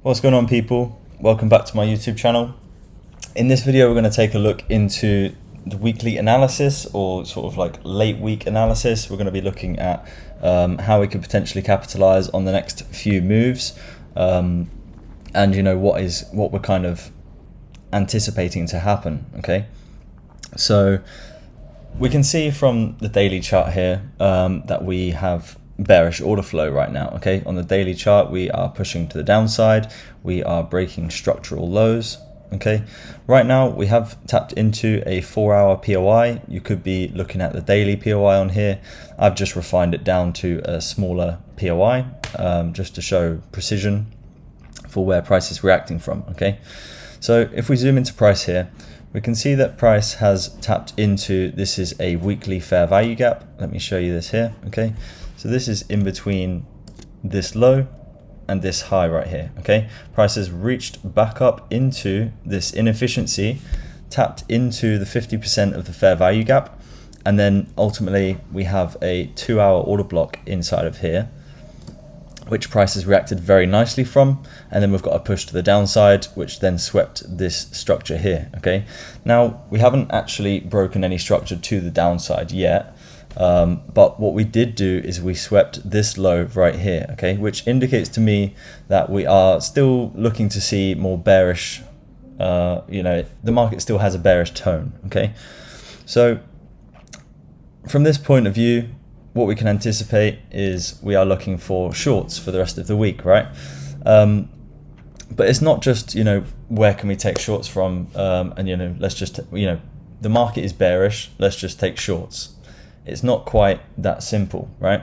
What's going on, people? Welcome back to my YouTube channel. In this video, we're going to take a look into the weekly analysis, or sort of like late week analysis. We're going to be looking at how we could potentially capitalize on the next few moves, and what we're kind of anticipating to happen. Okay, so we can see from the daily chart here that we have bearish order flow right now. Okay, on the daily chart we are pushing to the downside, we are breaking structural lows. Okay, right now we have tapped into a 4-hour POI. You could be looking at the daily POI on here. I've just refined it down to a smaller POI just to show precision for where price is reacting from. Okay, so if we zoom into price here, we can see that price has tapped into, this is a weekly fair value gap. Let me show you this here. Okay, so this is in between this low and this high right here. Okay, price has reached back up into this inefficiency, tapped into the 50% of the fair value gap, and then ultimately we have a 2-hour order block inside of here, which price has reacted very nicely from, and then we've got a push to the downside, which then swept this structure here. Okay, now we haven't actually broken any structure to the downside yet, but what we did do is we swept this low right here. Okay, which indicates to me that we are still looking to see more bearish, the market still has a bearish tone. Okay, so from this point of view, what we can anticipate is we are looking for shorts for the rest of the week, right? But it's not just, where can we take shorts from, and let's just, the market is bearish, let's just take shorts. It's not quite that simple, right?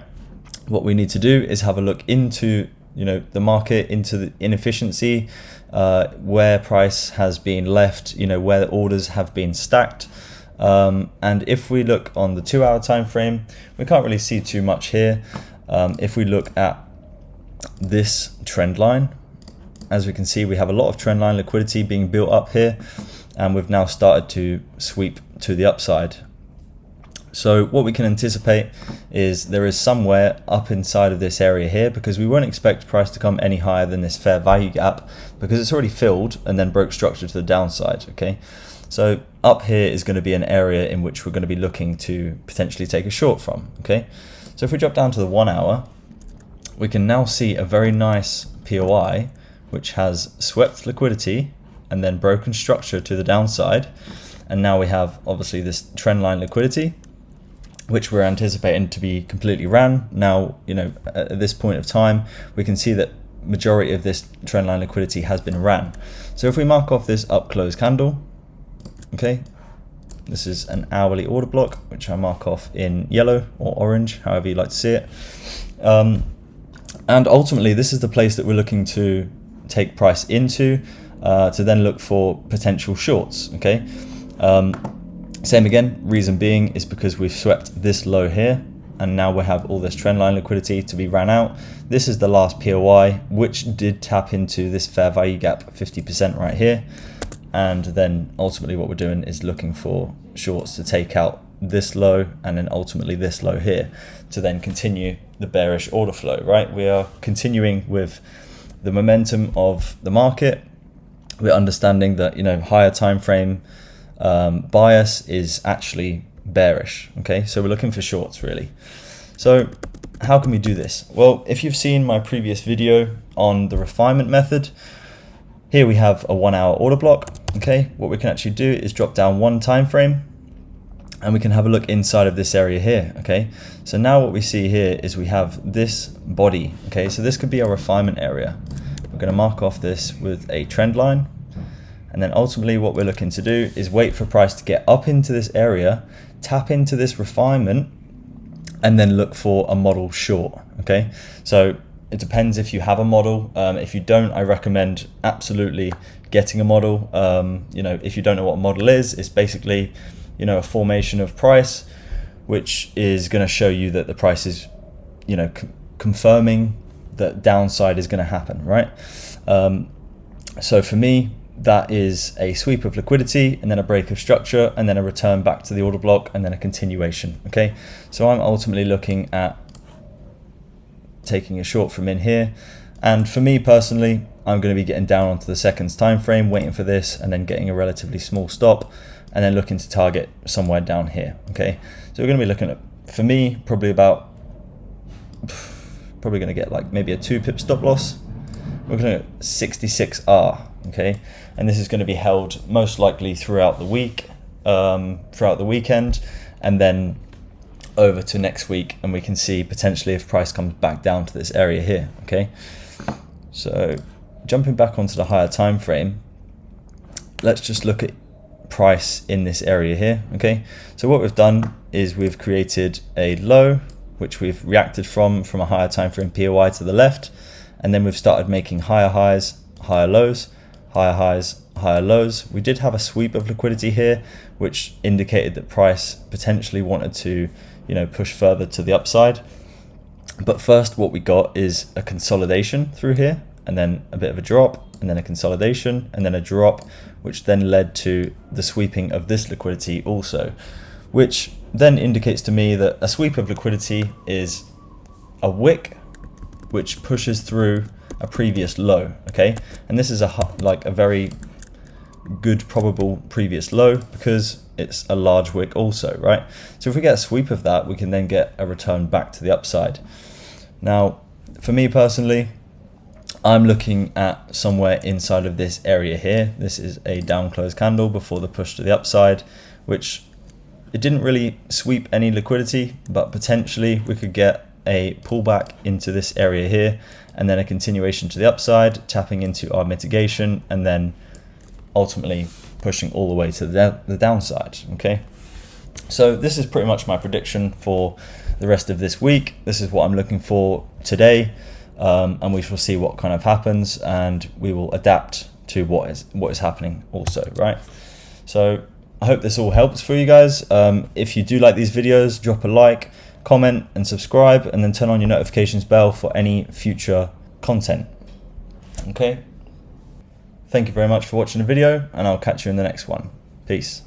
What we need to do is have a look into, the market, into the inefficiency, where price has been left, where the orders have been stacked. And if we look on the 2-hour time frame, we can't really see too much here. If we look at this trend line, as we can see, we have a lot of trend line liquidity being built up here, and we've now started to sweep to the upside. So what we can anticipate is there is somewhere up inside of this area here, because we won't expect price to come any higher than this fair value gap, because it's already filled and then broke structure to the downside. Okay, so up here is going to be an area in which we're going to be looking to potentially take a short from. Okay, so if we drop down to the 1 hour, we can now see a very nice POI which has swept liquidity and then broken structure to the downside, and now we have obviously this trend line liquidity, which we're anticipating to be completely ran. Now, at this point of time, we can see that majority of this trend line liquidity has been ran. So if we mark off this up close candle, okay, this is an hourly order block, which I mark off in yellow or orange, however you like to see it. And ultimately, this is the place that we're looking to take price into, to then look for potential shorts. Okay, same again, reason being is because we've swept this low here, and now we have all this trend line liquidity to be ran out. This is the last POI, which did tap into this fair value gap 50% right here. And then ultimately what we're doing is looking for shorts to take out this low, and then ultimately this low here, to then continue the bearish order flow, right? We are continuing with the momentum of the market. We're understanding that, higher time frame bias is actually bearish. Okay, so we're looking for shorts really. So how can we do this? Well, if you've seen my previous video on the refinement method, here we have a 1-hour order block. Okay, what we can actually do is drop down one time frame, and we can have a look inside of this area here. Okay, so now what we see here is we have this body. Okay, so this could be our refinement area. We're going to mark off this with a trend line, and then ultimately what we're looking to do is wait for price to get up into this area, tap into this refinement, and then look for a model short. Okay, so it depends if you have a model. If you don't, I recommend absolutely getting a model. If you don't know what a model is, it's basically, a formation of price, which is going to show you that the price is, confirming that downside is going to happen, right? So for me, that is a sweep of liquidity, and then a break of structure, and then a return back to the order block, and then a continuation. Okay, so I'm ultimately looking at taking a short from in here, and for me personally, I'm going to be getting down onto the seconds time frame, waiting for this, and then getting a relatively small stop, and then looking to target somewhere down here. Okay, so we're going to be looking at, for me, probably going to get like maybe a 2 pip stop loss. We're looking at 66R. Okay, and this is going to be held most likely throughout the week, throughout the weekend, and then over to next week, and we can see potentially if price comes back down to this area here. Okay, so jumping back onto the higher time frame, let's just look at price in this area here. Okay, so what we've done is we've created a low which we've reacted from a higher time frame POI to the left, and then we've started making higher highs, higher lows, higher highs, higher lows. We did have a sweep of liquidity here which indicated that price potentially wanted to, you know, push further to the upside. But first what we got is a consolidation through here, and then a bit of a drop, and then a consolidation, and then a drop, which then led to the sweeping of this liquidity also, which then indicates to me that a sweep of liquidity is a wick which pushes through a previous low. Okay, and this is a very good probable previous low because it's a large wick also, right? So if we get a sweep of that, we can then get a return back to the upside. Now, for me personally, I'm looking at somewhere inside of this area here. This is a down close candle before the push to the upside, which it didn't really sweep any liquidity, but potentially we could get a pullback into this area here, and then a continuation to the upside, tapping into our mitigation, and then ultimately pushing all the way to the downside. Okay, so this is pretty much my prediction for the rest of this week. This is what I'm looking for today, and we shall see what kind of happens, and we will adapt to what is happening also, right? So I hope this all helps for you guys. If you do like these videos, drop a like, comment and subscribe, and then turn on your notifications bell for any future content. Okay, thank you very much for watching the video, and I'll catch you in the next one. Peace.